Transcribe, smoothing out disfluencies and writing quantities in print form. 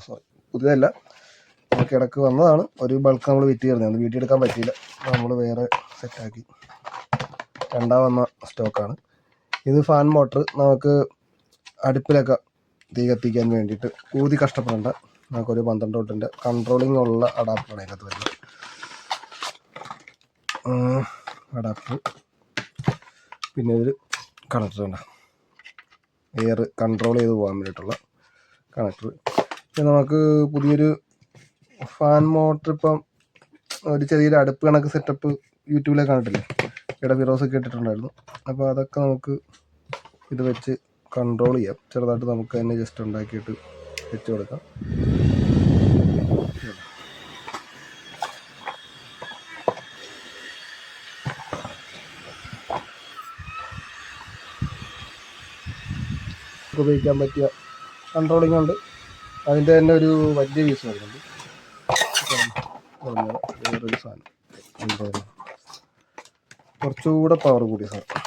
Sorry, പുതിയതല്ല, നമുക്ക് ഇടയ്ക്ക് വന്നതാണ്. ഒരു ബൾക്ക് നമ്മൾ വിറ്റ് ചെയ്തിരുന്നത്, അത് വീട്ടിൽ എടുക്കാൻ പറ്റിയില്ല, നമ്മൾ വേറെ സെറ്റാക്കി. വന്ന സ്റ്റോക്കാണ് ഇത്. ഫാൻ മോട്ടർ നമുക്ക് അടുപ്പിലൊക്കെ തീ കത്തിക്കാൻ വേണ്ടിയിട്ട് ഊതി കഷ്ടപ്പെടേണ്ട, നമുക്കൊരു 12 വോൾട്ടിൻ്റെ കൺട്രോളിംഗ് ഉള്ള അഡാപ്റ്ററാണ് അതിനകത്ത് വരുന്നത്. അഡാപ്റ്റർ, പിന്നെ ഒരു കണക്ടർ ഉണ്ട്, എയർ കൺട്രോൾ ചെയ്ത് പോകാൻ വേണ്ടിയിട്ടുള്ള കണക്ടർ. പിന്നെ നമുക്ക് പുതിയൊരു ഫാൻ മോട്ടർ, ഇപ്പം ഒരു ചെറിയൊരു അടുപ്പ് കണക്ക് സെറ്റപ്പ് യൂട്യൂബിലൊക്കെ കണ്ടിട്ടില്ലേ, ഇവിടെ വീഡിയോസൊക്കെ ഇട്ടിട്ടുണ്ടായിരുന്നു. അപ്പോൾ അതൊക്കെ നമുക്ക് ഇത് വെച്ച് കൺട്രോൾ ചെയ്യാം. ചെറുതായിട്ട് നമുക്ക് തന്നെ ജസ്റ്റ് ഉണ്ടാക്കിയിട്ട് വെച്ച് കൊടുക്കാം. ഉപയോഗിക്കാൻ പറ്റിയ കൺട്രോളിംഗ് ഉണ്ട്. അതിൻ്റെ തന്നെ ഒരു വലിയ പീസ് വരുന്നുണ്ട്, വേറൊരു സാധനം, കുറച്ചുകൂടെ പവർ കൂടിയ സാധനം.